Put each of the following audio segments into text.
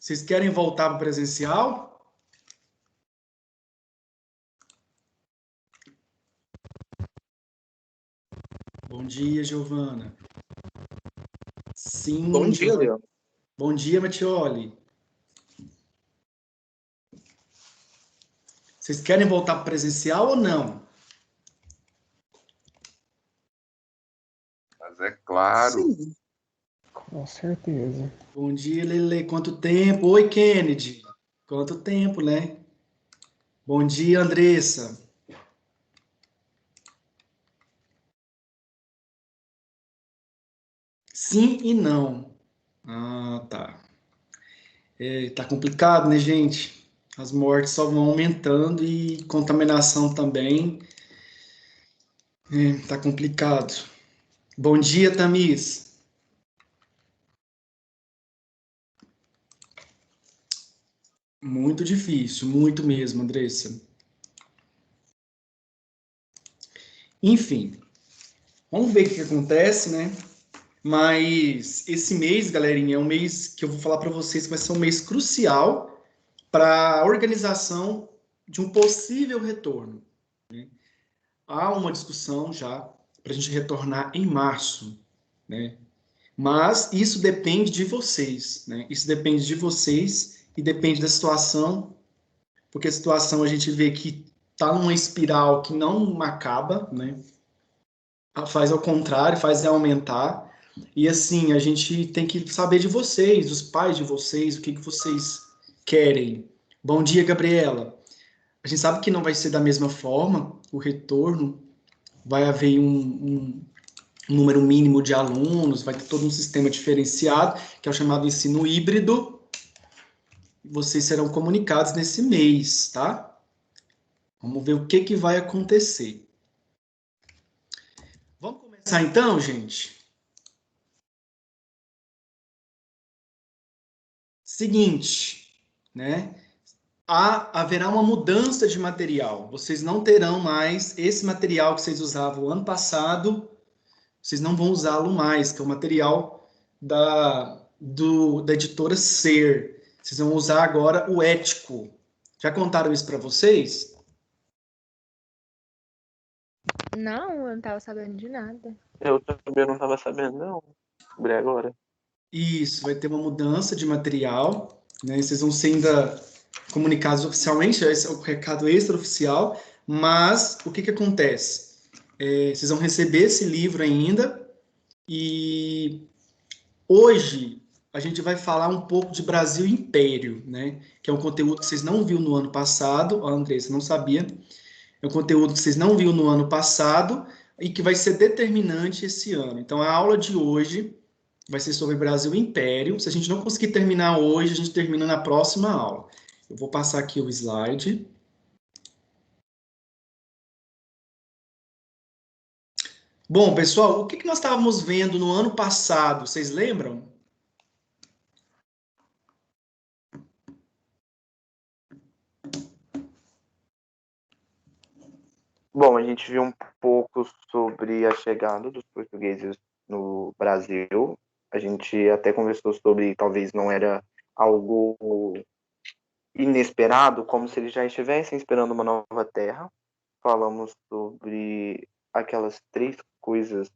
Vocês querem voltar para o presencial? Bom dia, Giovana. Sim, Bom dia, Giovana. Leandro. Bom dia, Matioli. Vocês querem voltar para o presencial ou não? Mas é claro. Sim. Com certeza. Bom dia, Lele. Quanto tempo? Oi, Kennedy. Quanto tempo, né? Bom dia, Andressa. Sim e não. Ah, tá. Tá complicado, né, gente? As mortes só vão aumentando e contaminação também. Tá complicado. Bom dia, Tamis. Muito difícil, muito mesmo, Andressa. Enfim, vamos ver o que acontece, né? Mas esse mês, galerinha, é um mês que eu vou falar para vocês que vai ser um mês crucial para a organização de um possível retorno. Né? Há uma discussão já para a gente retornar em março, né? Mas isso depende de vocês, né? Isso depende de vocês e depende da situação, porque a situação a gente vê que está numa espiral que não acaba, né? Faz ao contrário, faz aumentar. E assim, a gente tem que saber de vocês, dos pais de vocês, o que vocês querem. Bom dia, Gabriela. A gente sabe que não vai ser da mesma forma o retorno, vai haver um número mínimo de alunos, vai ter todo um sistema diferenciado, que é o chamado ensino híbrido. Vocês serão comunicados nesse mês, tá? Vamos ver o que vai acontecer. Vamos começar então, gente? Seguinte, né? Haverá uma mudança de material. Vocês não terão mais esse material que vocês usavam ano passado, vocês não vão usá-lo mais, que é o material da editora Ser. Vocês vão usar agora o ético. Já contaram isso para vocês? Não, eu não tava sabendo de nada. Eu também não estava sabendo, não. Descobri agora. Isso, vai ter uma mudança de material, né? Vocês vão ser ainda comunicados oficialmente, esse é o recado extraoficial, mas o que acontece? Vocês vão receber esse livro ainda, e hoje a gente vai falar um pouco de Brasil Império, né? Que é um conteúdo que vocês não viram no ano passado, a Andressa não sabia, é um conteúdo que vocês não viram no ano passado e que vai ser determinante esse ano. Então, a aula de hoje vai ser sobre Brasil Império. Se a gente não conseguir terminar hoje, a gente termina na próxima aula. Eu vou passar aqui o slide. Bom, pessoal, o que nós estávamos vendo no ano passado? Vocês lembram? Bom, a gente viu um pouco sobre a chegada dos portugueses no Brasil. A gente até conversou sobre talvez não era algo inesperado, como se eles já estivessem esperando uma nova terra. Falamos sobre aquelas 3 coisas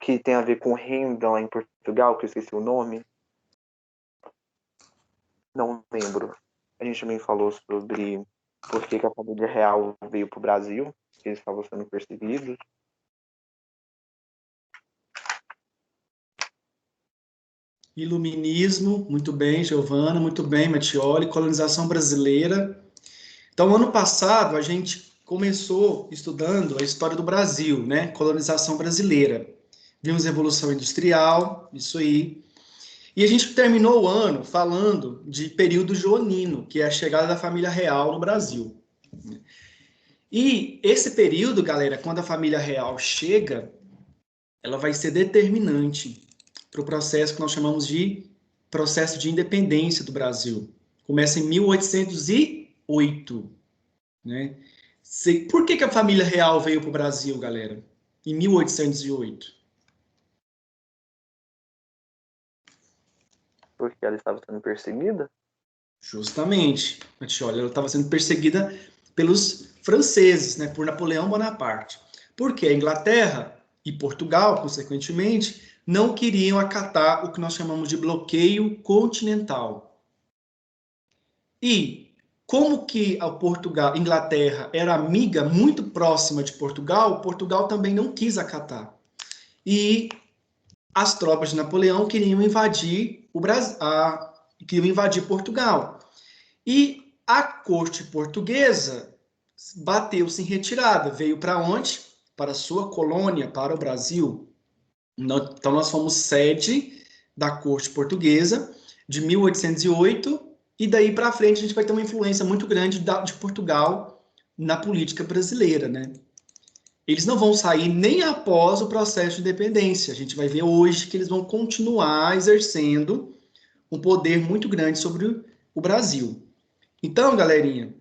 que tem a ver com renda lá em Portugal, que eu esqueci o nome. Não lembro. A gente também falou sobre por que a família real veio para o Brasil, que eles estavam sendo perseguidos. Iluminismo, muito bem, Giovana, muito bem, Mattioli, colonização brasileira. Então, ano passado, a gente começou estudando a história do Brasil, né? Colonização brasileira. Vimos Revolução Industrial, isso aí. E a gente terminou o ano falando de período joanino, que é a chegada da família real no Brasil. E esse período, galera, quando a família real chega, ela vai ser determinante para o processo que nós chamamos de processo de independência do Brasil. Começa em 1808, né? Por que a família real veio para o Brasil, galera? Em 1808? Porque ela estava sendo perseguida? Justamente. Olha, ela estava sendo perseguida pelos franceses, né, por Napoleão Bonaparte. Porque a Inglaterra e Portugal, consequentemente, não queriam acatar o que nós chamamos de bloqueio continental. E como que a Inglaterra era amiga muito próxima de Portugal, Portugal também não quis acatar. E as tropas de Napoleão queriam invadir o Brasil, queriam invadir Portugal. E a corte portuguesa bateu-se em retirada, veio para onde? Para sua colônia, para o Brasil. Então nós fomos sede da corte portuguesa de 1808 e daí para frente a gente vai ter uma influência muito grande de Portugal na política brasileira, né? Eles não vão sair nem após o processo de independência. A gente vai ver hoje que eles vão continuar exercendo um poder muito grande sobre o Brasil. Então, galerinha,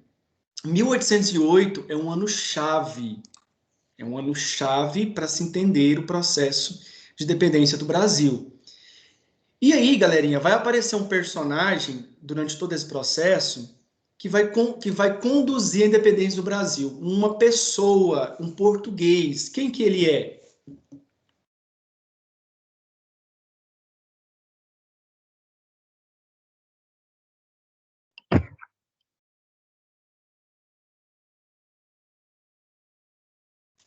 1808 é um ano-chave. É um ano-chave para se entender o processo de independência do Brasil. E aí, galerinha, vai aparecer um personagem durante todo esse processo que vai conduzir a independência do Brasil. Uma pessoa, um português. Quem que ele é?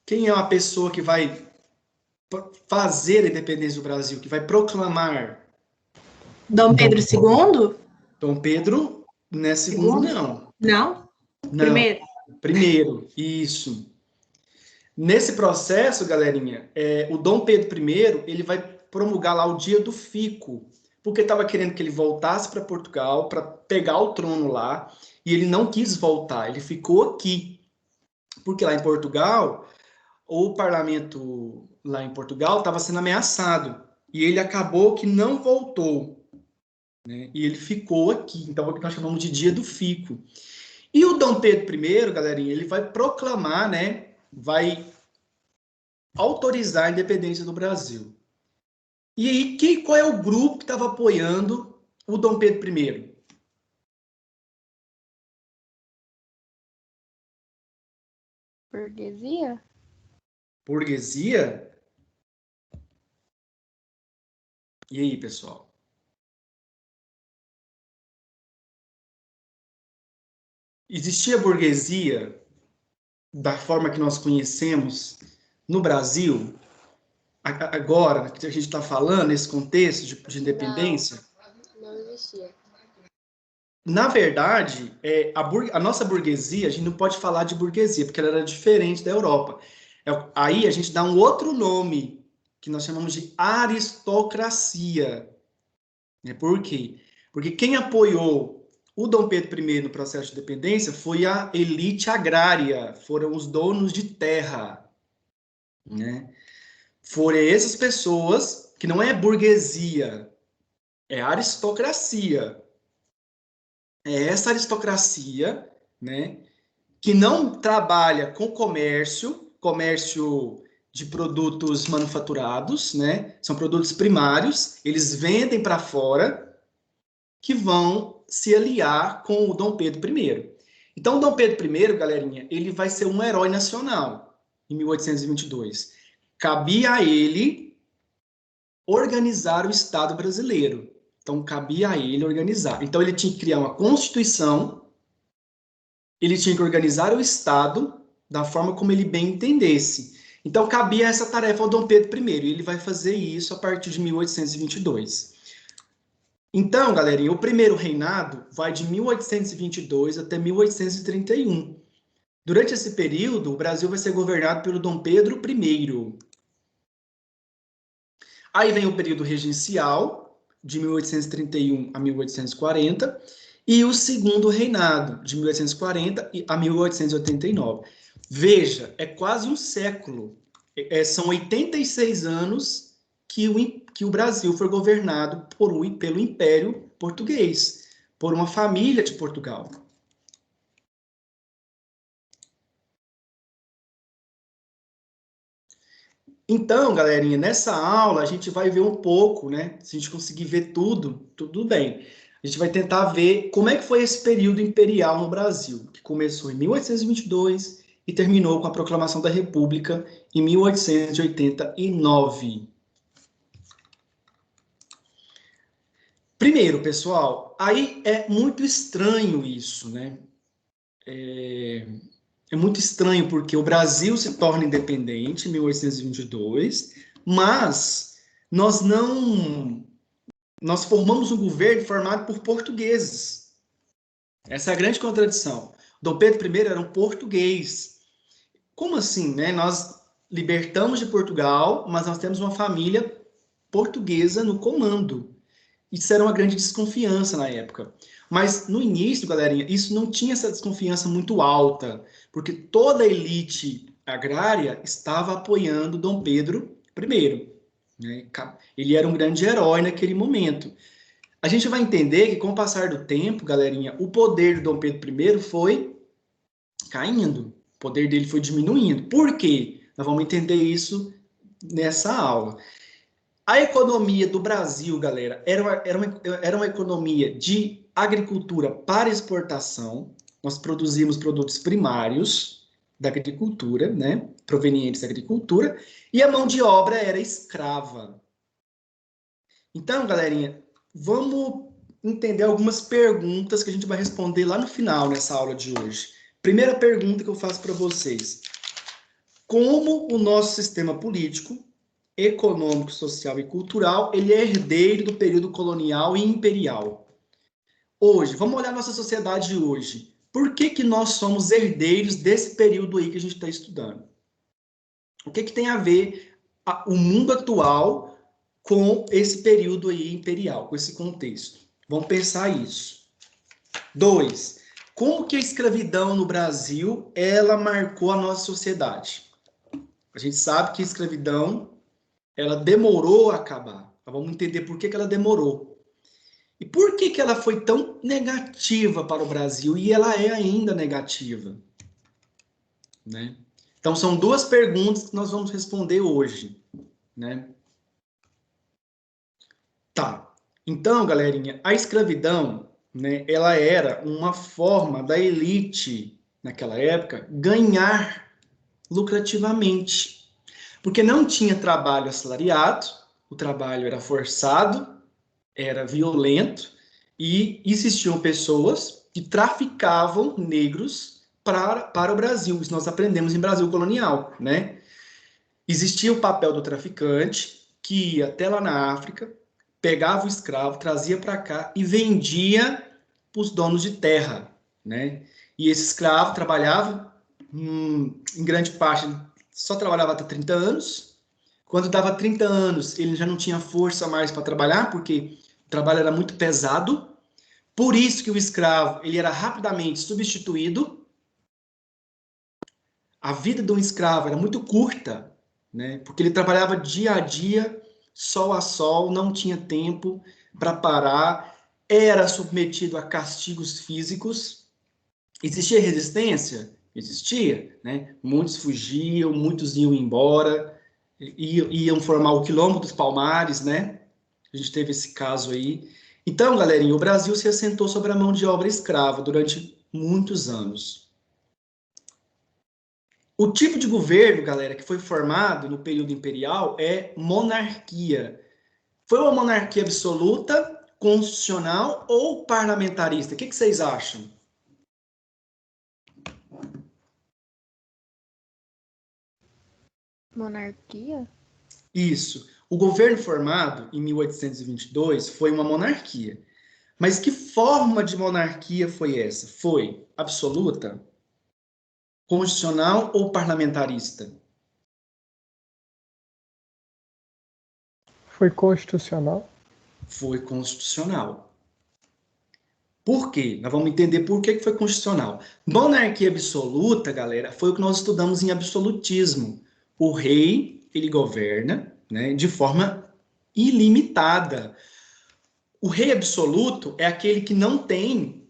Quem é uma pessoa que vai fazer a independência do Brasil, que vai proclamar? Dom Pedro II? Dom Pedro, não é segundo, não. Não? Não. Primeiro? Primeiro, isso. Nesse processo, galerinha, o Dom Pedro I, ele vai promulgar lá o dia do fico, porque estava querendo que ele voltasse para Portugal para pegar o trono lá, e ele não quis voltar, ele ficou aqui. Porque lá em Portugal, o parlamento lá em Portugal estava sendo ameaçado, e ele acabou que não voltou, né? E ele ficou aqui, então é o que nós chamamos de dia do fico. E o Dom Pedro I, galerinha, ele vai proclamar, né, vai autorizar a independência do Brasil. E aí, qual é o grupo que estava apoiando o Dom Pedro I? Burguesia? Burguesia? E aí, pessoal? Existia burguesia da forma que nós conhecemos no Brasil, agora que a gente está falando, nesse contexto de independência? Não existia. Na verdade, a nossa burguesia, a gente não pode falar de burguesia, porque ela era diferente da Europa. Aí a gente dá um outro nome, que nós chamamos de aristocracia. Por quê? Porque quem apoiou o Dom Pedro I no processo de independência foi a elite agrária, foram os donos de terra, né? Foram essas pessoas que não é burguesia, é aristocracia. É essa aristocracia, né, que não trabalha com comércio de produtos manufaturados, né, são produtos primários, eles vendem para fora, que vão se aliar com o Dom Pedro I. Então, o Dom Pedro I, galerinha, ele vai ser um herói nacional em 1822. Cabia a ele organizar o Estado brasileiro. Então, cabia a ele organizar. Então, ele tinha que criar uma Constituição, ele tinha que organizar o Estado da forma como ele bem entendesse. Então, cabia essa tarefa ao Dom Pedro I, e ele vai fazer isso a partir de 1822. Então, galerinha, o primeiro reinado vai de 1822 até 1831. Durante esse período, o Brasil vai ser governado pelo Dom Pedro I. Aí vem o período regencial, de 1831 a 1840, e o segundo reinado, de 1840 a 1889. Veja, é quase um século. São 86 anos que o Brasil foi governado pelo Império Português, por uma família de Portugal. Então, galerinha, nessa aula a gente vai ver um pouco, né? Se a gente conseguir ver tudo, tudo bem. A gente vai tentar ver como é que foi esse período imperial no Brasil, que começou em 1822 e terminou com a proclamação da República em 1889. Primeiro, pessoal, aí é muito estranho isso, né? É muito estranho porque o Brasil se torna independente em 1822, mas nós não... Nós formamos um governo formado por portugueses. Essa é a grande contradição. Dom Pedro I era um português. Como assim, né? Nós libertamos de Portugal, mas nós temos uma família portuguesa no comando. Isso era uma grande desconfiança na época. Mas no início, galerinha, isso não tinha essa desconfiança muito alta, porque toda a elite agrária estava apoiando Dom Pedro I. Né? Ele era um grande herói naquele momento. A gente vai entender que, com o passar do tempo, galerinha, o poder do Dom Pedro I foi caindo. O poder dele foi diminuindo. Por quê? Nós vamos entender isso nessa aula. A economia do Brasil, galera, era uma economia de agricultura para exportação. Nós produzimos produtos primários da agricultura, né, provenientes da agricultura, e a mão de obra era escrava. Então, galerinha, vamos entender algumas perguntas que a gente vai responder lá no final, nessa aula de hoje. Primeira pergunta que eu faço para vocês. Como o nosso sistema político, econômico, social e cultural, ele é herdeiro do período colonial e imperial? Hoje, vamos olhar nossa sociedade hoje. Por que que nós somos herdeiros desse período aí que a gente está estudando? O que que tem a ver o mundo atual com esse período aí imperial, com esse contexto? Vamos pensar isso. 2. Como que a escravidão no Brasil, ela marcou a nossa sociedade? A gente sabe que a escravidão, ela demorou a acabar. Vamos entender por que que ela demorou. E por que que ela foi tão negativa para o Brasil? E ela é ainda negativa, né? Então, são duas perguntas que nós vamos responder hoje, né? Tá. Então, galerinha, a escravidão, né, ela era uma forma da elite, naquela época, ganhar lucrativamente. Porque não tinha trabalho assalariado, o trabalho era forçado, era violento, e existiam pessoas que traficavam negros para o Brasil. Isso nós aprendemos em Brasil colonial, né? Existia o papel do traficante, que ia até lá na África, pegava o escravo, trazia para cá e vendia para os donos de terra, né? E esse escravo trabalhava, em grande parte, só trabalhava até 30 anos. Quando dava 30 anos, ele já não tinha força mais para trabalhar, porque o trabalho era muito pesado. Por isso que o escravo, ele era rapidamente substituído. A vida de um escravo era muito curta, né? Porque ele trabalhava dia a dia, sol a sol, não tinha tempo para parar, era submetido a castigos físicos. Existia resistência? Existia, né? Muitos fugiam, muitos iam embora, iam formar o Quilombo dos Palmares, né? A gente teve esse caso aí. Então, galerinha, o Brasil se assentou sobre a mão de obra escrava durante muitos anos. O tipo de governo, galera, que foi formado no período imperial é monarquia. Foi uma monarquia absoluta, constitucional ou parlamentarista? O que vocês acham? Monarquia? Isso. O governo formado em 1822 foi uma monarquia. Mas que forma de monarquia foi essa? Foi absoluta, constitucional ou parlamentarista? Foi constitucional? Foi constitucional. Por quê? Nós vamos entender por que foi constitucional. Monarquia absoluta, galera, foi o que nós estudamos em absolutismo. O rei, ele governa, né, de forma ilimitada. O rei absoluto é aquele que não tem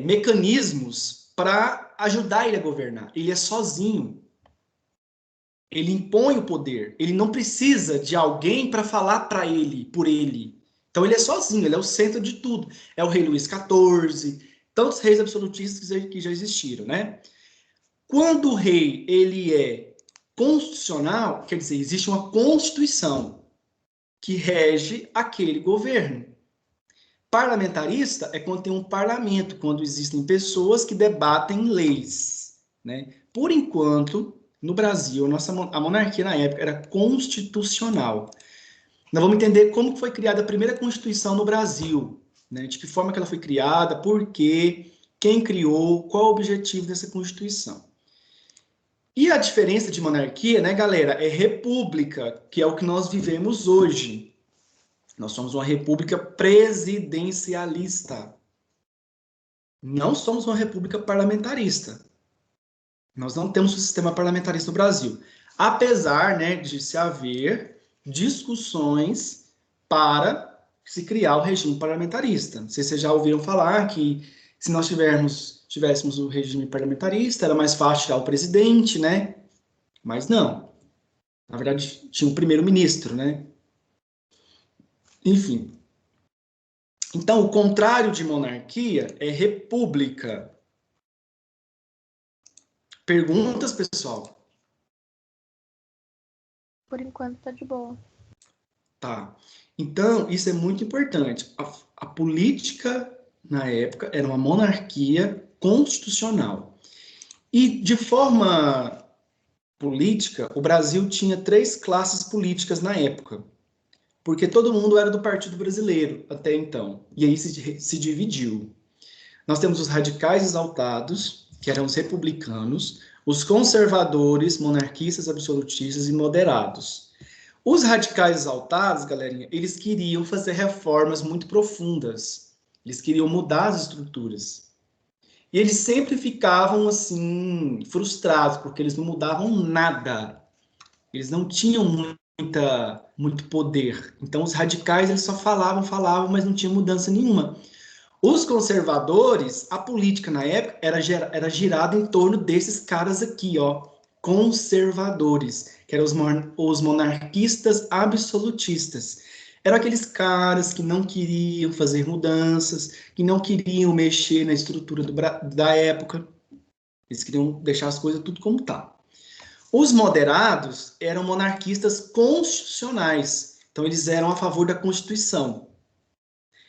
mecanismos para ajudar ele a governar. Ele é sozinho. Ele impõe o poder. Ele não precisa de alguém para falar para ele, por ele. Então ele é sozinho, ele é o centro de tudo. É o rei Luís XIV, tantos reis absolutistas que já existiram, né? Quando o rei ele é constitucional, quer dizer, existe uma constituição que rege aquele governo. Parlamentarista é quando tem um parlamento, quando existem pessoas que debatem leis, né? Por enquanto, no Brasil, a monarquia na época era constitucional. Nós vamos entender como foi criada a primeira Constituição no Brasil, né? De que forma que ela foi criada, por quê, quem criou, qual o objetivo dessa Constituição. E a diferença de monarquia, né, galera, é república, que é o que nós vivemos hoje. Nós somos uma república presidencialista. Não somos uma república parlamentarista. Nós não temos um sistema parlamentarista no Brasil. Apesar, né, de se haver discussões para se criar o regime parlamentarista. Não sei se vocês já ouviram falar que se nós tivéssemos o regime parlamentarista, era mais fácil tirar o presidente, né? Mas não. Na verdade, tinha um primeiro-ministro, né? Enfim. Então, o contrário de monarquia é república. Perguntas, pessoal? Por enquanto tá de boa. Tá. Então, isso é muito importante. A política, na época, era uma monarquia constitucional. E, de forma política, o Brasil tinha 3 classes políticas na época. Porque todo mundo era do Partido Brasileiro até então. E aí se dividiu. Nós temos os radicais exaltados, que eram os republicanos, os conservadores, monarquistas, absolutistas e moderados. Os radicais exaltados, galerinha, eles queriam fazer reformas muito profundas. Eles queriam mudar as estruturas. E eles sempre ficavam, assim, frustrados, porque eles não mudavam nada. Eles não tinham muito poder. Então, os radicais, eles só falavam, mas não tinha mudança nenhuma. Os conservadores, a política na época era girada em torno desses caras aqui, ó, conservadores, que eram os monarquistas absolutistas. Eram aqueles caras que não queriam fazer mudanças, que não queriam mexer na estrutura da época. Eles queriam deixar as coisas tudo como tá. Os moderados eram monarquistas constitucionais. Então, eles eram a favor da Constituição.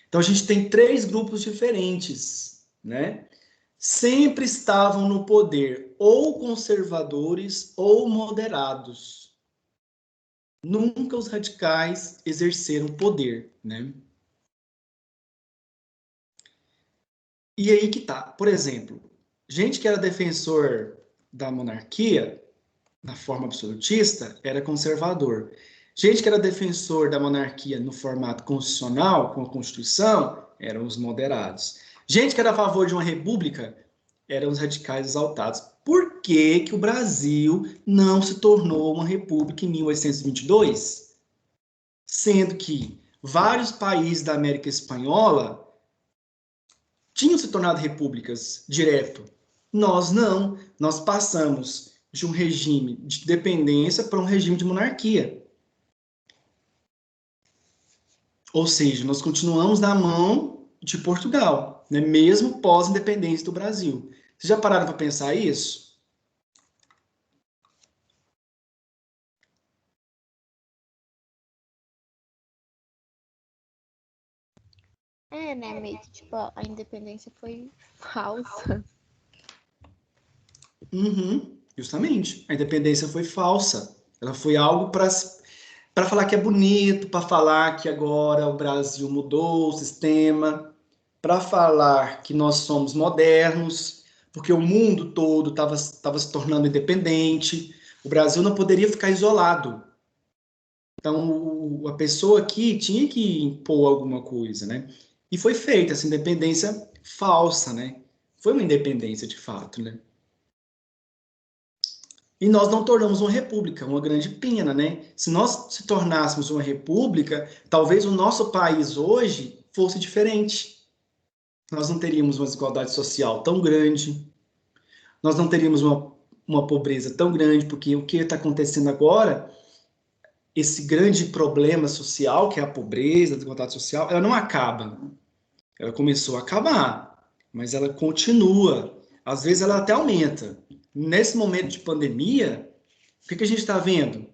Então, a gente tem 3 grupos diferentes, né? Sempre estavam no poder ou conservadores ou moderados. Nunca os radicais exerceram poder, né? E aí que tá. Por exemplo, gente que era defensor da monarquia, na forma absolutista, era conservador. Gente que era defensor da monarquia no formato constitucional, com a Constituição, eram os moderados. Gente que era a favor de uma república, eram os radicais exaltados. Por que que o Brasil não se tornou uma república em 1822? Sendo que vários países da América Espanhola tinham se tornado repúblicas direto. Nós não. Nós passamos de um regime de dependência para um regime de monarquia. Ou seja, nós continuamos na mão de Portugal, né? Mesmo pós-independência do Brasil. Vocês já pararam para pensar isso? É, né, meio que, tipo, a independência foi falsa. Justamente. A independência foi falsa. Ela foi algo para falar que é bonito, para falar que agora o Brasil mudou o sistema, para falar que nós somos modernos, porque o mundo todo estava se tornando independente, o Brasil não poderia ficar isolado. Então, a pessoa aqui tinha que impor alguma coisa, né? E foi feita essa independência falsa, né? Foi uma independência de fato, né? E nós não tornamos uma república, uma grande pena, né? Se nós se tornássemos uma república, talvez o nosso país hoje fosse diferente. Nós não teríamos uma desigualdade social tão grande, nós não teríamos uma pobreza tão grande, porque o que está acontecendo agora, esse grande problema social, que é a pobreza, a desigualdade social, ela não acaba. Ela começou a acabar, mas ela continua. Às vezes ela até aumenta. Nesse momento de pandemia, o que a gente está vendo?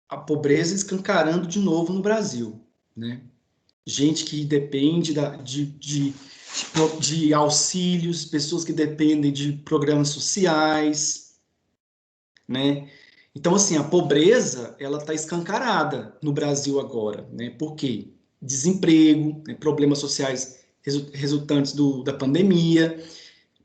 A pobreza escancarando de novo no Brasil, né? Gente que depende de auxílios, pessoas que dependem de programas sociais, né? Então, assim, a pobreza, ela está escancarada no Brasil agora, né? Por quê? Desemprego, né? Problemas sociais resultantes da pandemia.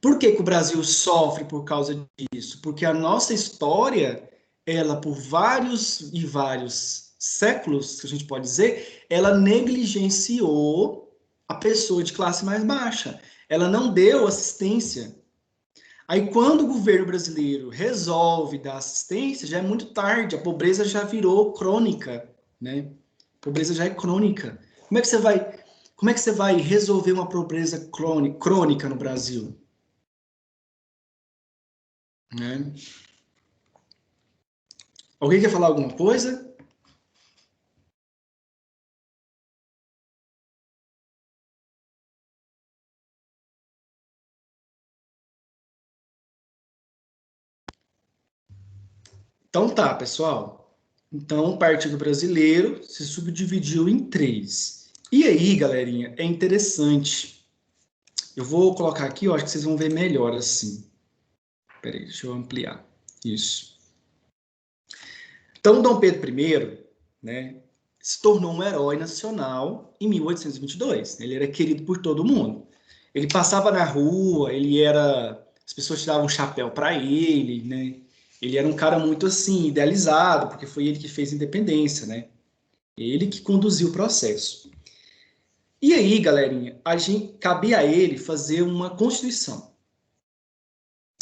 Por que que o Brasil sofre por causa disso? Porque a nossa história, ela, por vários e vários séculos, que a gente pode dizer, ela negligenciou a pessoa de classe mais baixa. Ela não deu assistência. Aí, quando o governo brasileiro resolve dar assistência, já é muito tarde, a pobreza já virou crônica, né? A pobreza já é crônica. Como é que você vai resolver uma pobreza crônica no Brasil? Né? Alguém quer falar alguma coisa? Então tá, pessoal. Então, o Partido Brasileiro se subdividiu em três. E aí, galerinha, é interessante. Eu vou colocar aqui, eu acho que vocês vão ver melhor assim. Peraí, deixa eu ampliar. Isso. Então, Dom Pedro I, né, se tornou um herói nacional em 1822. Ele era querido por todo mundo. Ele passava na rua, as pessoas tiravam um chapéu para ele, né? Ele era um cara muito assim idealizado, porque foi ele que fez a independência, né? Ele que conduziu o processo. E aí, galerinha, cabia a ele fazer uma constituição.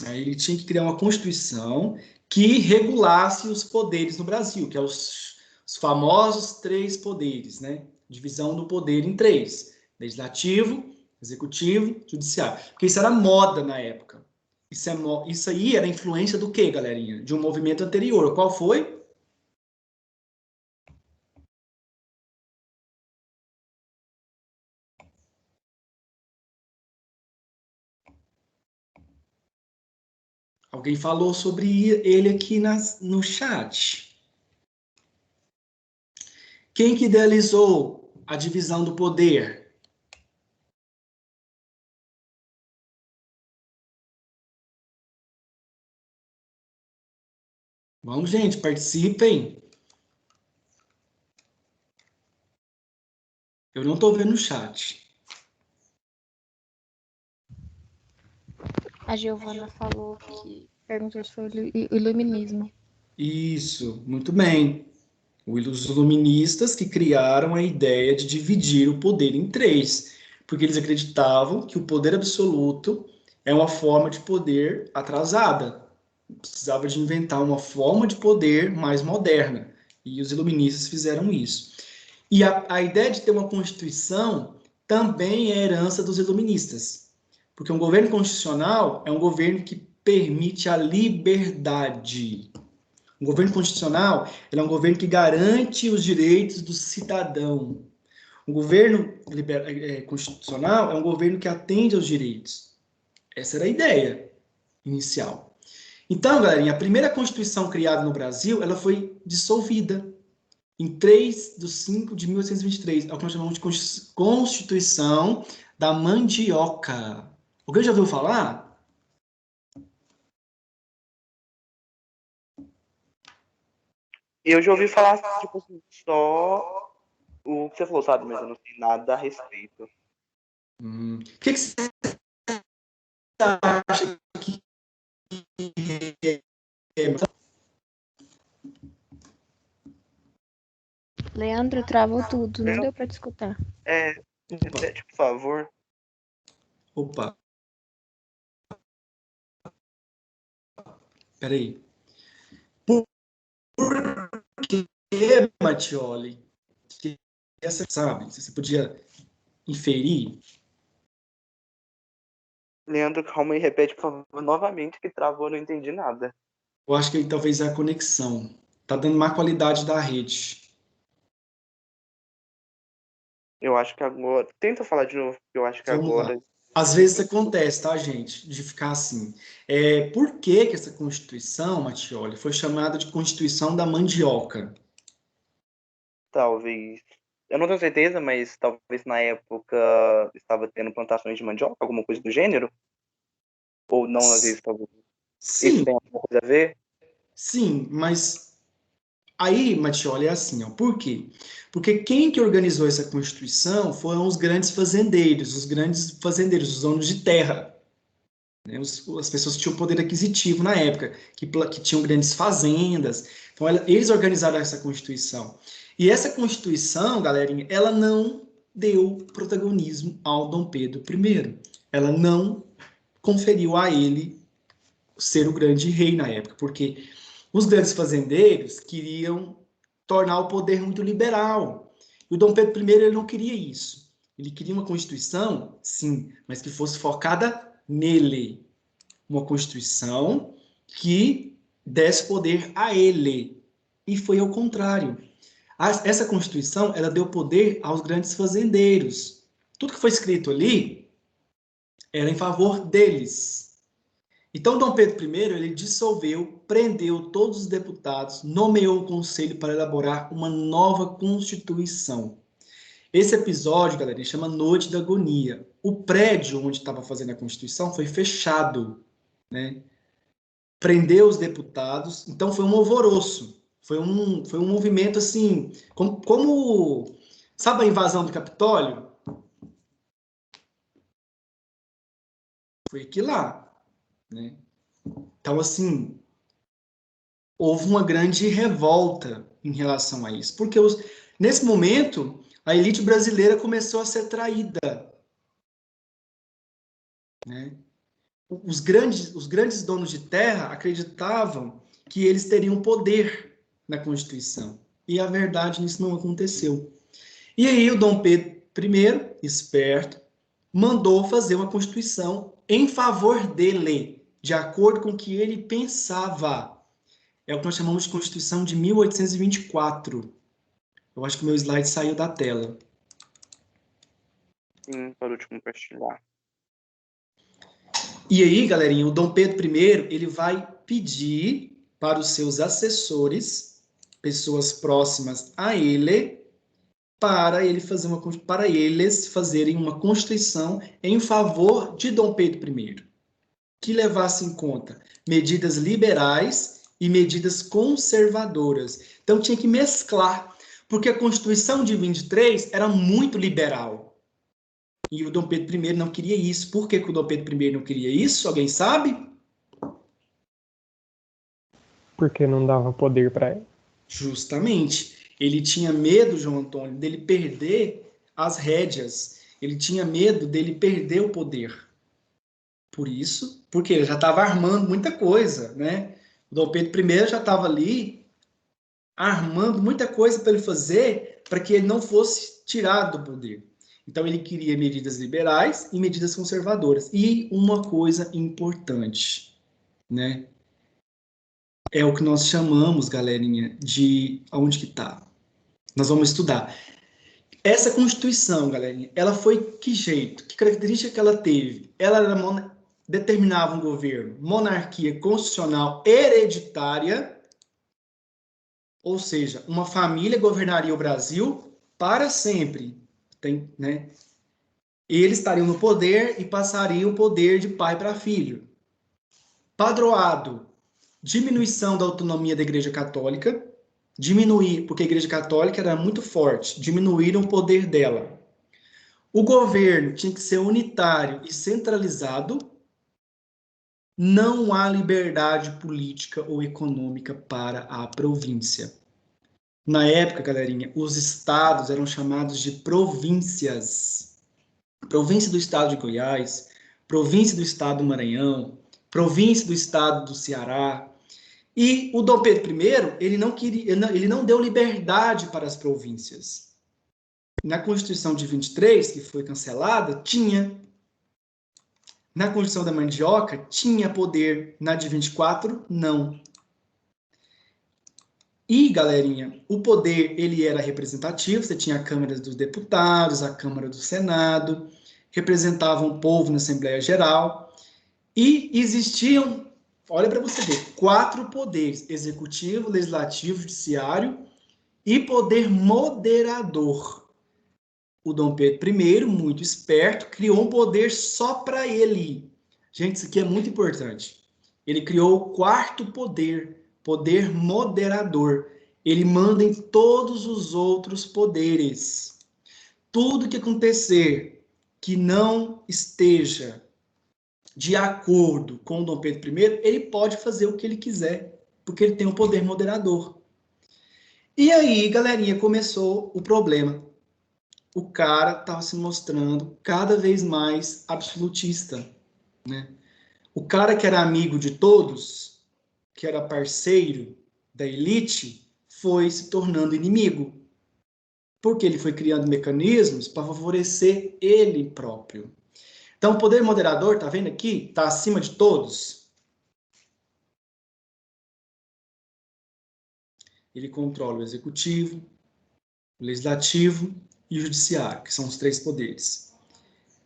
Ele tinha que criar uma constituição que regulasse os poderes no Brasil, que é os famosos três poderes, né? Divisão do poder em três: legislativo, executivo, judiciário. Porque isso era moda na época. Isso aí era influência do quê, galerinha? De um movimento anterior. Qual foi? Alguém falou sobre ele aqui no chat. Quem que idealizou a divisão do poder? Vamos, gente, participem. Eu não estou vendo o chat. A Giovana falou que perguntou se foi o iluminismo. Isso, muito bem. Os iluministas que criaram a ideia de dividir o poder em três, porque eles acreditavam que o poder absoluto é uma forma de poder atrasada. Precisava de inventar uma forma de poder mais moderna. E os iluministas fizeram isso. E a ideia de ter uma constituição também é herança dos iluministas. Porque um governo constitucional é um governo que permite a liberdade. Um governo constitucional é um governo que garante os direitos do cidadão. Um governo constitucional é um governo que atende aos direitos. Essa era a ideia inicial. Então, galerinha, a primeira Constituição criada no Brasil, ela foi dissolvida em 3/5/1823, é o que nós chamamos de Constituição da Mandioca. Alguém já ouviu falar? Eu já ouvi falar, tipo assim, só o que você falou, sabe? Mas eu não sei nada a respeito. O que você acha que Leandro travou tudo, não deu pra te escutar. Repete, por favor. Opa. Peraí. Por que, Mattioli? Que essa, sabe? Você podia inferir? Leandro, calma aí, repete, por favor, novamente, que travou, eu não entendi nada. Eu acho que aí talvez é a conexão. Tá dando má qualidade da rede. Eu acho que agora. Tenta falar de novo, porque eu acho que Vamos lá. agora. Às vezes acontece, tá, gente? De ficar assim. Por que que essa Constituição, Mattioli, foi chamada de Constituição da Mandioca? Talvez. Eu não tenho certeza, mas talvez na época estava tendo plantações de mandioca, alguma coisa do gênero. Ou não, às vezes, talvez. Isso Sim, tem alguma coisa a ver? sim, mas aí, Mattioli, é assim, ó. Por quê? Porque quem que organizou essa Constituição foram os grandes fazendeiros, os donos de terra, né? As pessoas que tinham poder aquisitivo na época, que tinham grandes fazendas. Então, eles organizaram essa Constituição. E essa Constituição, galerinha, ela não deu protagonismo ao Dom Pedro I. Ela não conferiu a ele ser o grande rei na época, porque os grandes fazendeiros queriam tornar o poder muito liberal. E o Dom Pedro I ele não queria isso. Ele queria uma Constituição, sim, mas que fosse focada nele. Uma Constituição que desse poder a ele. E foi ao contrário. Essa Constituição ela deu poder aos grandes fazendeiros. Tudo que foi escrito ali era em favor deles. Então, Dom Pedro I, ele dissolveu, prendeu todos os deputados, nomeou um conselho para elaborar uma nova Constituição. Esse episódio, galera, chama Noite da Agonia. O prédio onde estava fazendo a Constituição foi fechado, né? Prendeu os deputados, então foi um alvoroço. Foi um movimento assim, sabe a invasão do Capitólio? Foi aqui lá, né? Então, assim, houve uma grande revolta em relação a isso, porque nesse momento a elite brasileira começou a ser traída, né? Os grandes donos de terra acreditavam que eles teriam poder na Constituição, e a verdade nisso não aconteceu. E aí o Dom Pedro I, esperto, mandou fazer uma Constituição em favor dele, de acordo com o que ele pensava. É o que nós chamamos de Constituição de 1824. Eu acho que o meu slide saiu da tela. Sim, parou de compartilhar. E aí, galerinha, o Dom Pedro I, ele vai pedir para os seus assessores, pessoas próximas a ele, para eles fazerem uma Constituição em favor de Dom Pedro I, que levasse em conta medidas liberais e medidas conservadoras. Então tinha que mesclar, porque a Constituição de 23 era muito liberal. E o Dom Pedro I não queria isso. Por que o Dom Pedro I não queria isso? Alguém sabe? Porque não dava poder para ele. Justamente. Ele tinha medo, João Antônio, dele perder as rédeas. Ele tinha medo dele perder o poder. Por isso, porque ele já estava armando muita coisa, né? O Dom Pedro I já estava ali armando muita coisa para ele fazer para que ele não fosse tirado do poder. Então ele queria medidas liberais e medidas conservadoras. E uma coisa importante, né? É o que nós chamamos, galerinha, de aonde que tá? Nós vamos estudar. Essa Constituição, galerinha, ela foi que jeito? Que característica que ela teve? Determinava um governo, monarquia constitucional hereditária, ou seja, uma família governaria o Brasil para sempre, né? Eles estariam no poder e passariam o poder de pai para filho. Padroado, diminuição da autonomia da Igreja Católica, porque a Igreja Católica era muito forte, diminuíram o poder dela. O governo tinha que ser unitário e centralizado. Não há liberdade política ou econômica para a província. Na época, galerinha, os estados eram chamados de províncias. Província do estado de Goiás, província do estado do Maranhão, província do estado do Ceará. E o Dom Pedro I, ele não deu liberdade para as províncias. Na Constituição de 23, que foi cancelada, tinha. Na Constituição da Mandioca, tinha poder. Na de 24, não. E, galerinha, o poder, ele era representativo, você tinha a Câmara dos Deputados, a Câmara do Senado, representavam o povo na Assembleia Geral, e existiam, olha para você ver, 4 poderes: executivo, legislativo, judiciário e poder moderador. O Dom Pedro I, muito esperto, criou um poder só para ele. Gente, isso aqui é muito importante. Ele criou o 4º poder, poder moderador. Ele manda em todos os outros poderes. Tudo que acontecer que não esteja de acordo com o Dom Pedro I, ele pode fazer o que ele quiser, porque ele tem um poder moderador. E aí, galerinha, começou o problema. O cara estava se mostrando cada vez mais absolutista, né? O cara que era amigo de todos, que era parceiro da elite, foi se tornando inimigo, porque ele foi criando mecanismos para favorecer ele próprio. Então, o poder moderador, tá vendo aqui? Está acima de todos. Ele controla o executivo, o legislativo e o judiciário, que são os 3 poderes.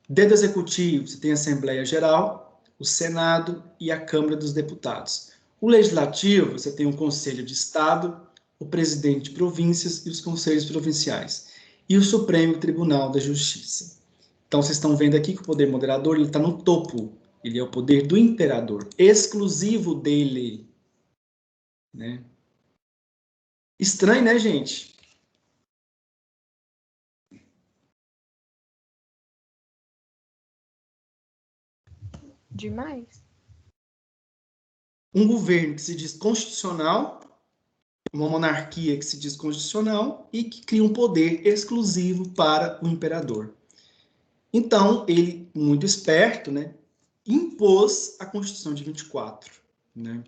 Dentro do executivo, você tem a Assembleia Geral, o Senado e a Câmara dos Deputados. O legislativo, você tem o Conselho de Estado, o presidente de províncias e os conselhos provinciais. E o Supremo Tribunal da Justiça. Então, vocês estão vendo aqui que o poder moderador está no topo. Ele é o poder do imperador, exclusivo dele. Né? Estranho, né, gente? Demais. Um governo que se diz constitucional, uma monarquia que se diz constitucional e que cria um poder exclusivo para o imperador. Então, ele, muito esperto, né, impôs a Constituição de 24. Né?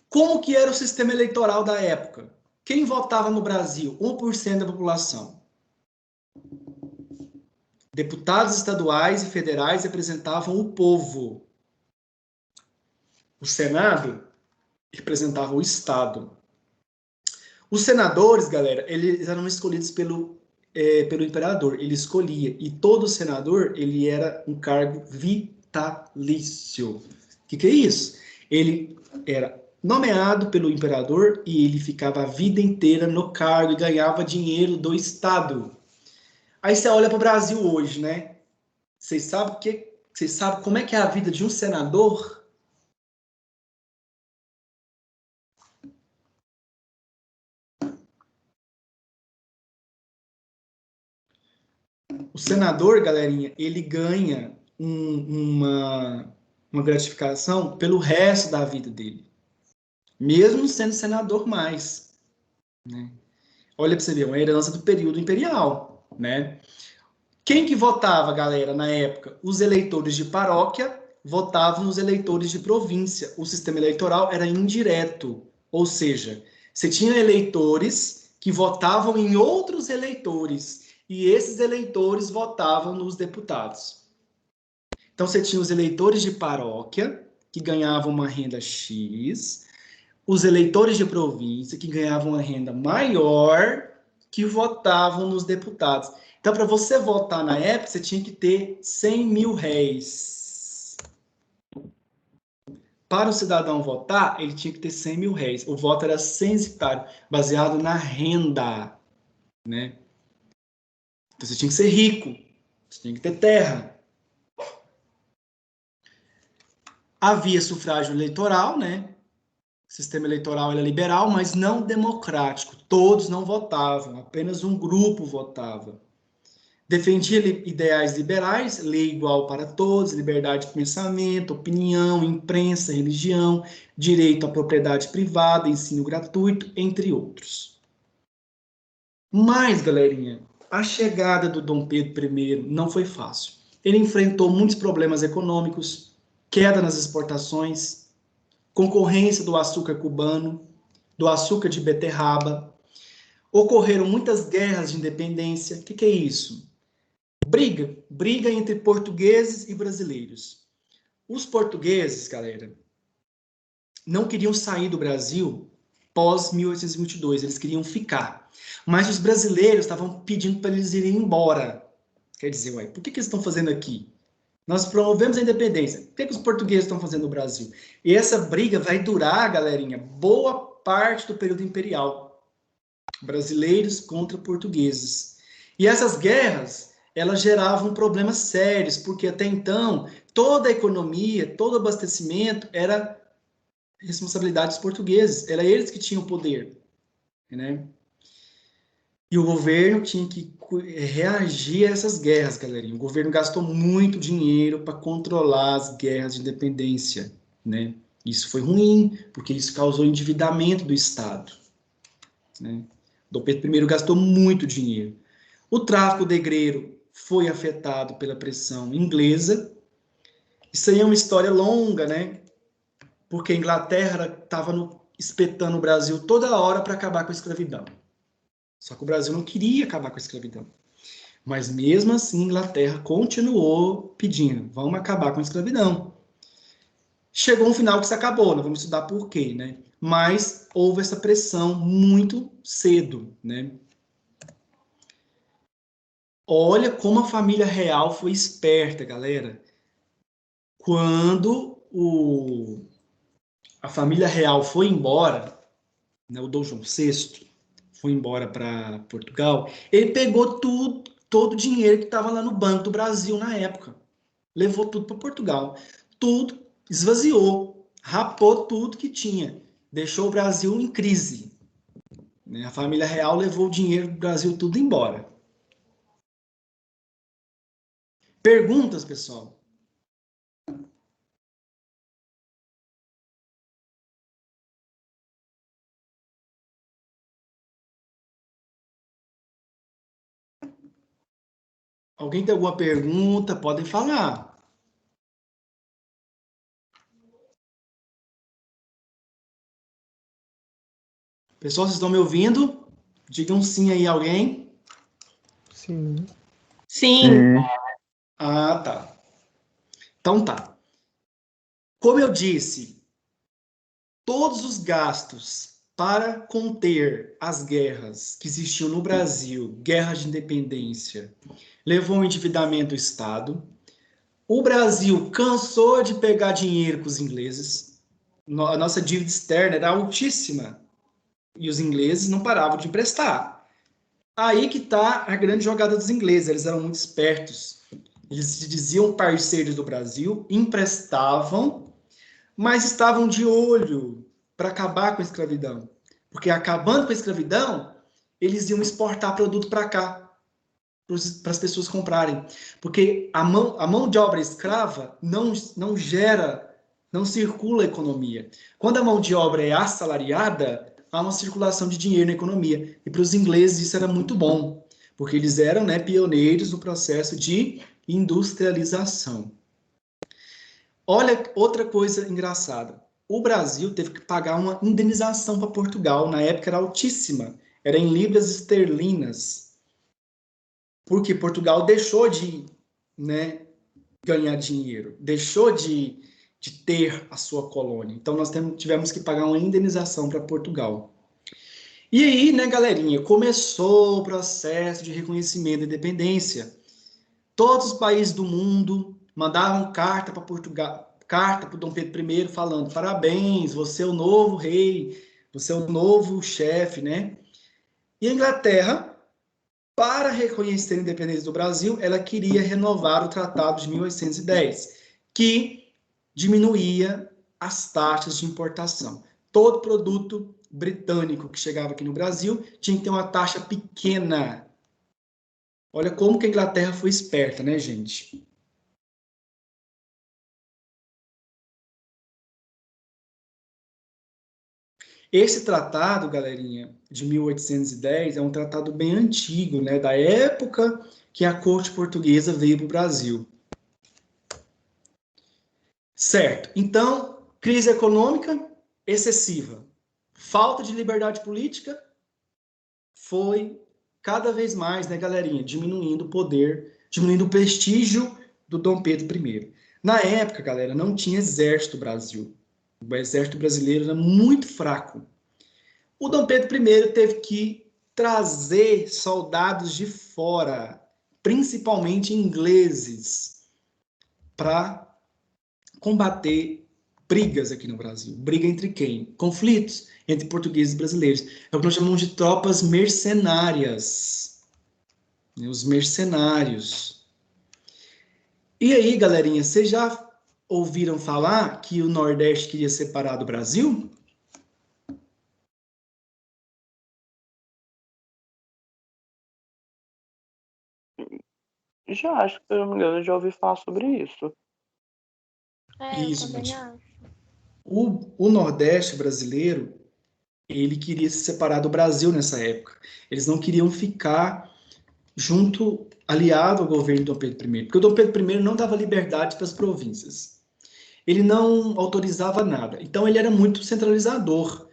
Como que era o sistema eleitoral da época? Quem votava no Brasil? 1% da população. Deputados estaduais e federais representavam o povo. O Senado representava o Estado. Os senadores, galera, eles eram escolhidos pelo imperador. Ele escolhia. E todo senador, ele era um cargo vitalício. O que é isso? Ele era nomeado pelo imperador e ele ficava a vida inteira no cargo e ganhava dinheiro do Estado. Aí você olha para o Brasil hoje, né? Vocês sabem como é que é a vida de um senador? O senador, galerinha, ele ganha uma gratificação pelo resto da vida dele. Mesmo sendo senador mais. Né? Olha para você ver, uma herança do período imperial. Né? Quem que votava, galera, na época? Os eleitores de paróquia votavam nos eleitores de província. O sistema eleitoral era indireto. Ou seja, você tinha eleitores que votavam em outros eleitores. E esses eleitores votavam nos deputados. Então, você tinha os eleitores de paróquia, que ganhavam uma renda X, os eleitores de província, que ganhavam uma renda maior, que votavam nos deputados. Então, para você votar na época, você tinha que ter 100 mil réis. Para o cidadão votar, ele tinha que ter 100 mil réis. O voto era censitário, baseado na renda. Né? Então, você tinha que ser rico, você tinha que ter terra. Havia sufrágio eleitoral, né? O sistema eleitoral era liberal, mas não democrático. Todos não votavam, apenas um grupo votava. Defendia ideais liberais, lei igual para todos, liberdade de pensamento, opinião, imprensa, religião, direito à propriedade privada, ensino gratuito, entre outros. Mas, galerinha, a chegada do Dom Pedro I não foi fácil. Ele enfrentou muitos problemas econômicos, queda nas exportações, concorrência do açúcar cubano, do açúcar de beterraba. Ocorreram muitas guerras de independência. O que é isso? Briga entre portugueses e brasileiros. Os portugueses, galera, não queriam sair do Brasil pós 1822, eles queriam ficar. Mas os brasileiros estavam pedindo para eles irem embora. Quer dizer, ué, por que eles estão fazendo aqui? Nós promovemos a independência. O que os portugueses estão fazendo no Brasil? E essa briga vai durar, galerinha, boa parte do período imperial. Brasileiros contra portugueses. E essas guerras, elas geravam problemas sérios, porque até então, toda a economia, todo o abastecimento era responsabilidade dos portugueses. Era eles que tinham o poder, né? E o governo tinha que reagir a essas guerras, galerinha. O governo gastou muito dinheiro para controlar as guerras de independência, né? Isso foi ruim, porque isso causou endividamento do Estado, né? Dom Pedro I gastou muito dinheiro. O tráfico negreiro foi afetado pela pressão inglesa. Isso aí é uma história longa, né? Porque a Inglaterra estava espetando o Brasil toda hora para acabar com a escravidão. Só que o Brasil não queria acabar com a escravidão. Mas mesmo assim, a Inglaterra continuou pedindo, vamos acabar com a escravidão. Chegou um final que se acabou, nós vamos estudar por quê, né? Mas houve essa pressão muito cedo, né? Olha como a família real foi esperta, galera. Quando a família real foi embora, né, o Dom João VI foi embora para Portugal, ele pegou todo o dinheiro que estava lá no Banco do Brasil na época. Levou tudo para Portugal. Tudo, esvaziou, rapou tudo que tinha. Deixou o Brasil em crise. Né? A família real levou o dinheiro do Brasil tudo embora. Perguntas, pessoal? Alguém tem alguma pergunta? Podem falar. Pessoal, vocês estão me ouvindo? Digam sim aí, alguém. Sim. Sim. Ah, tá. Então tá. Como eu disse, todos os gastos para conter as guerras que existiam no Brasil, guerras de independência, levou ao endividamento do Estado. O Brasil cansou de pegar dinheiro com os ingleses. A nossa dívida externa era altíssima. E os ingleses não paravam de emprestar. Aí que está a grande jogada dos ingleses. Eles eram muito espertos. Eles se diziam parceiros do Brasil, emprestavam, mas estavam de olho para acabar com a escravidão. Porque acabando com a escravidão, eles iam exportar produto para cá, para as pessoas comprarem. Porque a mão de obra escrava não gera, não circula a economia. Quando a mão de obra é assalariada, há uma circulação de dinheiro na economia. E para os ingleses isso era muito bom, porque eles eram, né, pioneiros no processo de industrialização. Olha outra coisa engraçada. O Brasil teve que pagar uma indenização para Portugal. Na época era altíssima. Era em libras esterlinas. Porque Portugal deixou de, né, ganhar dinheiro. Deixou de ter a sua colônia. Então, nós tivemos que pagar uma indenização para Portugal. E aí, né, galerinha, começou o processo de reconhecimento da independência. Todos os países do mundo mandavam carta para Portugal, carta para o Dom Pedro I, falando: parabéns, você é o novo rei, você é o novo chefe, né? E a Inglaterra, para reconhecer a independência do Brasil, ela queria renovar o Tratado de 1810, que diminuía as taxas de importação. Todo produto britânico que chegava aqui no Brasil tinha que ter uma taxa pequena. Olha como que a Inglaterra foi esperta, né, gente? Esse tratado, galerinha, de 1810, é um tratado bem antigo, né, da época que a corte portuguesa veio para o Brasil. Certo. Então, crise econômica excessiva. Falta de liberdade política foi cada vez mais, né, galerinha, diminuindo o poder diminuindo o prestígio do Dom Pedro I. Na época, galera, não tinha exército no Brasil. O exército brasileiro era muito fraco. O Dom Pedro I teve que trazer soldados de fora, principalmente ingleses, para combater brigas aqui no Brasil. Briga entre quem? Conflitos entre portugueses e brasileiros. É o que nós chamamos de tropas mercenárias. Os mercenários. E aí, galerinha, vocês já ouviram falar que o Nordeste queria separar do Brasil? Já acho que, se eu não me engano, eu já ouvi falar sobre isso. É, eu Isso, também gente. acho. O Nordeste brasileiro, ele queria se separar do Brasil nessa época. Eles não queriam ficar junto, aliado ao governo de Dom Pedro I, porque o Dom Pedro I não dava liberdade para as províncias. Ele não autorizava nada. Então, ele era muito centralizador.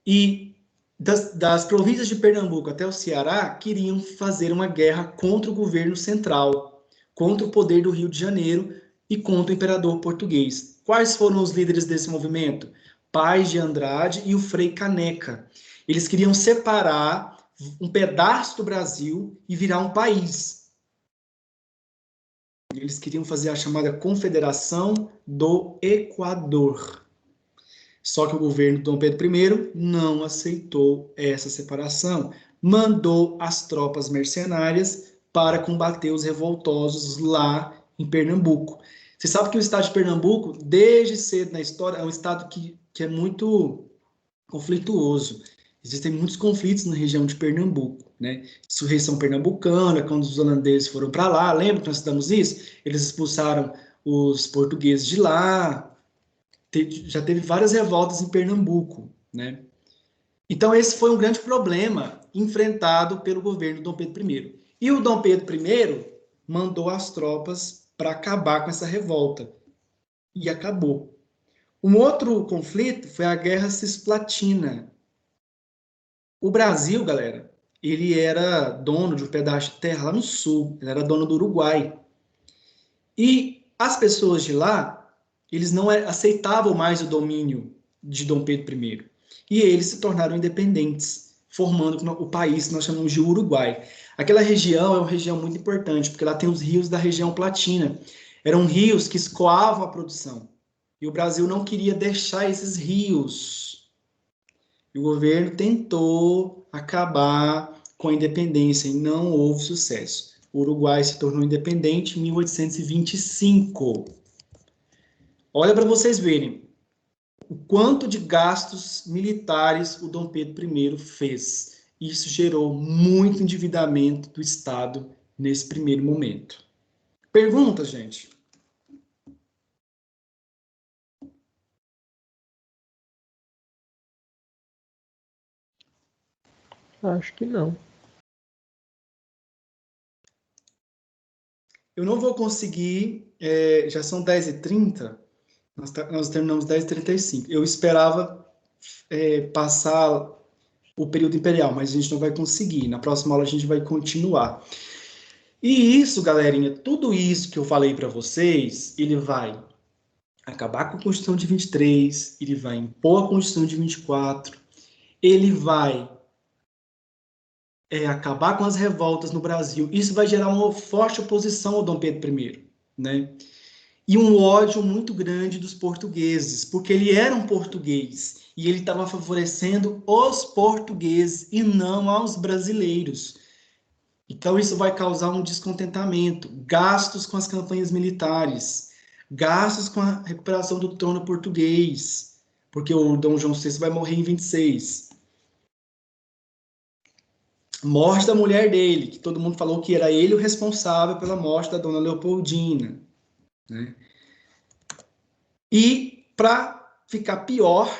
E das províncias de Pernambuco até o Ceará, queriam fazer uma guerra contra o governo central, contra o poder do Rio de Janeiro e contra o imperador português. Quais foram os líderes desse movimento? Paz de Andrade e o Frei Caneca. Eles queriam separar um pedaço do Brasil e virar um país. Eles queriam fazer a chamada Confederação do Equador. Só que o governo de Dom Pedro I não aceitou essa separação. Mandou as tropas mercenárias para combater os revoltosos lá em Pernambuco. Você sabe que o estado de Pernambuco, desde cedo na história, é um estado que é muito conflituoso. Existem muitos conflitos na região de Pernambuco, né? Insurreição pernambucana, quando os holandeses foram para lá, lembra que nós estudamos isso? Eles expulsaram os portugueses de lá, já teve várias revoltas em Pernambuco, né? Então esse foi um grande problema enfrentado pelo governo do Dom Pedro I. E o Dom Pedro I mandou as tropas para acabar com essa revolta. E acabou. Um outro conflito foi a Guerra Cisplatina. O Brasil, galera, ele era dono de um pedaço de terra lá no sul, ele era dono do Uruguai. E as pessoas de lá, eles não aceitavam mais o domínio de Dom Pedro I. E eles se tornaram independentes, formando o país que nós chamamos de Uruguai. Aquela região é uma região muito importante, porque lá tem os rios da região platina. Eram rios que escoavam a produção. E o Brasil não queria deixar esses rios. E o governo tentou acabar com a independência e não houve sucesso. O Uruguai se tornou independente em 1825. Olha para vocês verem o quanto de gastos militares o Dom Pedro I fez. Isso gerou muito endividamento do Estado nesse primeiro momento. Pergunta, gente? Acho que não. Eu não vou conseguir, já são 10h30, nós terminamos 10h35. Eu esperava passar o período imperial, mas a gente não vai conseguir. Na próxima aula a gente vai continuar. E isso, galerinha, tudo isso que eu falei para vocês, ele vai acabar com a Constituição de 23, ele vai impor a Constituição de 24, ele vai acabar com as revoltas no Brasil. Isso vai gerar uma forte oposição ao Dom Pedro I, né? E um ódio muito grande dos portugueses, porque ele era um português e ele estava favorecendo os portugueses e não aos brasileiros. Então isso vai causar um descontentamento, gastos com as campanhas militares, gastos com a recuperação do trono português, porque o Dom João VI vai morrer em 26. Morte da mulher dele, que todo mundo falou que era ele o responsável pela morte da Dona Leopoldina, né? E, para ficar pior,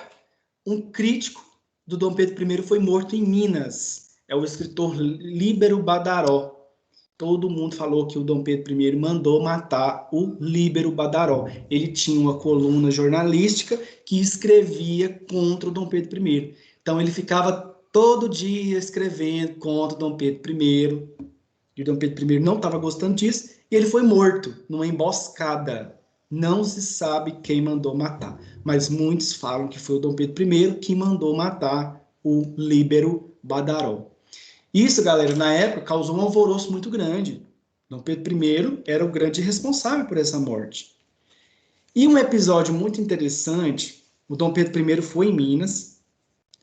um crítico do Dom Pedro I foi morto em Minas. É o escritor Líbero Badaró. Todo mundo falou que o Dom Pedro I mandou matar o Líbero Badaró. Ele tinha uma coluna jornalística que escrevia contra o Dom Pedro I. Então, ele ficava todo dia escrevendo contra o Dom Pedro I. E o Dom Pedro I não estava gostando disso, e ele foi morto numa emboscada. Não se sabe quem mandou matar, mas muitos falam que foi o Dom Pedro I que mandou matar o Líbero Badaró. Isso, galera, na época causou um alvoroço muito grande. Dom Pedro I era o grande responsável por essa morte. E um episódio muito interessante, o Dom Pedro I foi em Minas.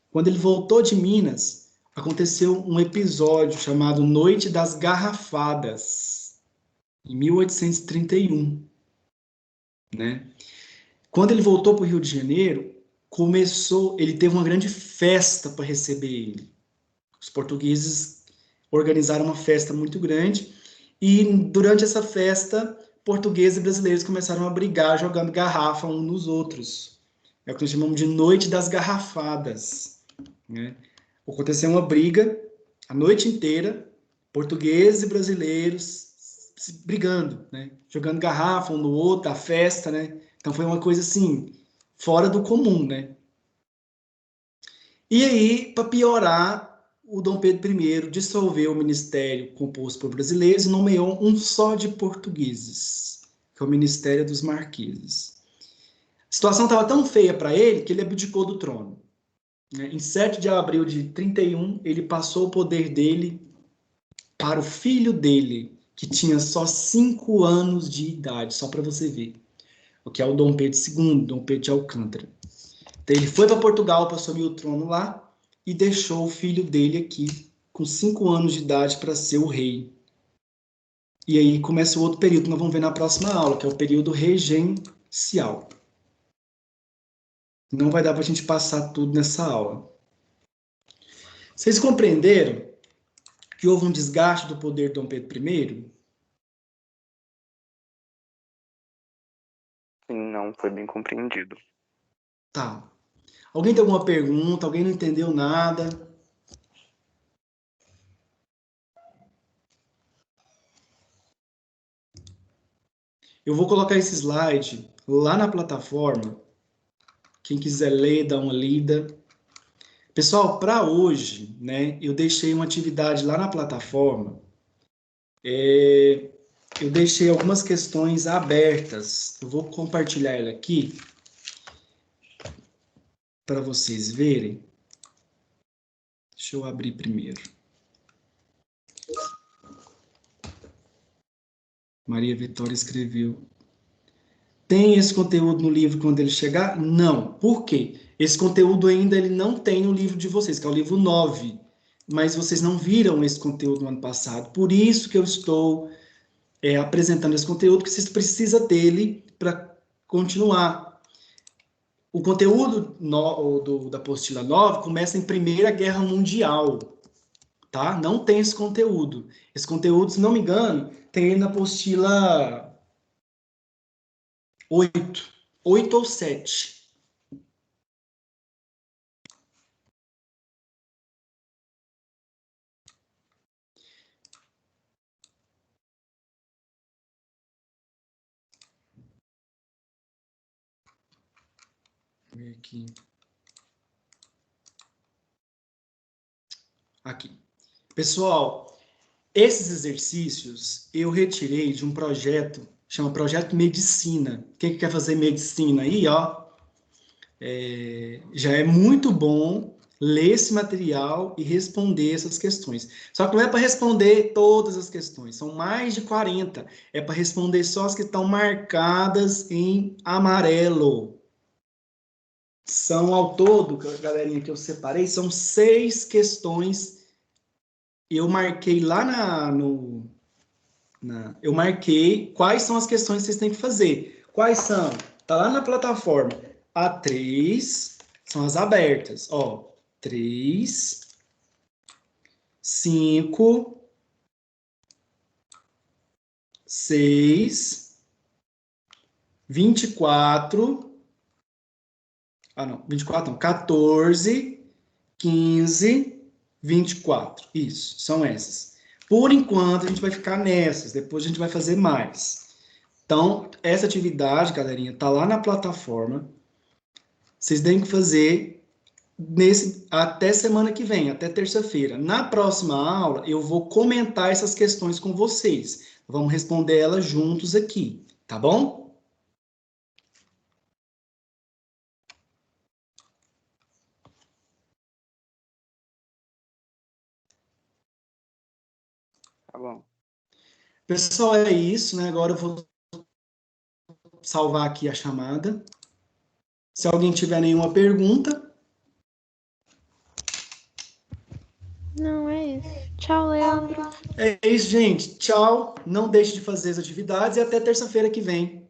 Quando ele voltou de Minas, aconteceu um episódio chamado Noite das Garrafadas, em 1831, né? Quando ele voltou para o Rio de Janeiro, ele teve uma grande festa para receber ele. Os portugueses organizaram uma festa muito grande e durante essa festa, portugueses e brasileiros começaram a brigar jogando garrafa uns nos outros. É o que nós chamamos de Noite das Garrafadas, né? Aconteceu uma briga a noite inteira, portugueses e brasileiros brigando, né? Jogando garrafa um no outro, a festa, né? Então foi uma coisa assim, fora do comum, né? E aí, para piorar, o Dom Pedro I dissolveu o ministério composto por brasileiros e nomeou um só de portugueses, que é o Ministério dos Marqueses. A situação estava tão feia para ele que ele abdicou do trono. Em 7 de abril de 31, ele passou o poder dele para o filho dele, que tinha só 5 anos de idade, só para você ver. O que é o Dom Pedro II, Dom Pedro de Alcântara. Então, ele foi para Portugal para assumir o trono lá e deixou o filho dele aqui, com 5 anos de idade, para ser o rei. E aí começa o outro período que nós vamos ver na próxima aula, que é o período regencial. Não vai dar para a gente passar tudo nessa aula. Vocês compreenderam que houve um desgaste do poder de Dom Pedro I? Sim, não foi bem compreendido. Tá. Alguém tem alguma pergunta? Alguém não entendeu nada? Eu vou colocar esse slide lá na plataforma. Quem quiser ler, dá uma lida. Pessoal, para hoje, né, eu deixei uma atividade lá na plataforma. Eu deixei algumas questões abertas. Eu vou compartilhar ela aqui para vocês verem. Deixa eu abrir primeiro. Maria Vitória escreveu. Tem esse conteúdo no livro quando ele chegar? Não. Por quê? Esse conteúdo ainda ele não tem no livro de vocês, que é o livro 9. Mas vocês não viram esse conteúdo no ano passado. Por isso que eu estou apresentando esse conteúdo, porque vocês precisam dele para continuar. O conteúdo da apostila 9 começa em Primeira Guerra Mundial. Tá? Não tem esse conteúdo. Esse conteúdo, se não me engano, tem ele na apostila 8 ou 7. Vou ver aqui. Aqui. Pessoal, esses exercícios eu retirei de um projeto, chama Projeto Medicina. Quem quer fazer medicina aí, ó, já é muito bom ler esse material e responder essas questões. Só que não é para responder todas as questões, são mais de 40. É para responder só as que estão marcadas em amarelo. São, ao todo, galerinha, que eu separei, são 6 questões. Eu marquei lá eu marquei quais são as questões que vocês têm que fazer. Quais são? Tá lá na plataforma. A3 são as abertas. Ó, 3, 5, 6, 24. Ah, não, 24 não, 14, 15, 24. Isso, são essas. Por enquanto, a gente vai ficar nessas, depois a gente vai fazer mais. Então, essa atividade, galerinha, tá lá na plataforma. Vocês têm que fazer até semana que vem, até terça-feira. Na próxima aula, eu vou comentar essas questões com vocês. Vamos responder elas juntos aqui, tá bom? Tá bom. Pessoal, é isso, né? Agora eu vou salvar aqui a chamada. Se alguém tiver nenhuma pergunta, Não, é isso. Tchau, Leandro. é isso, gente. Tchau. Não deixe de fazer as atividades e até terça-feira que vem.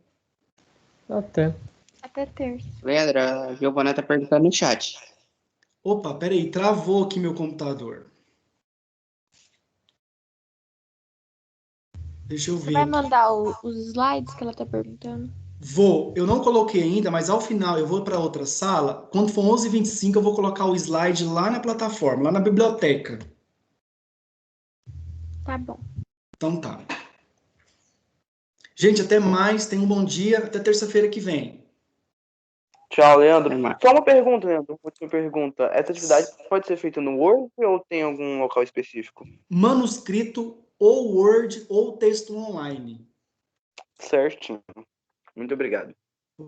Até. Até terça. Leandro, a Giovana tá perguntando no chat. Opa, peraí, travou aqui meu computador. Deixa eu Você ver vai aqui. mandar os slides que ela tá perguntando? Vou, eu não coloquei ainda, mas ao final eu vou para outra sala. Quando for 11h25, eu vou colocar o slide lá na plataforma, lá na biblioteca. Tá bom. Então tá. Gente, até mais. Tenham um bom dia. Até terça-feira que vem. Tchau, Leandro. Até mais. Só uma pergunta, Leandro. Uma última pergunta. Essa atividade pode ser feita no Word ou tem algum local específico? Manuscrito ou Word ou texto online. Certinho. Muito obrigado.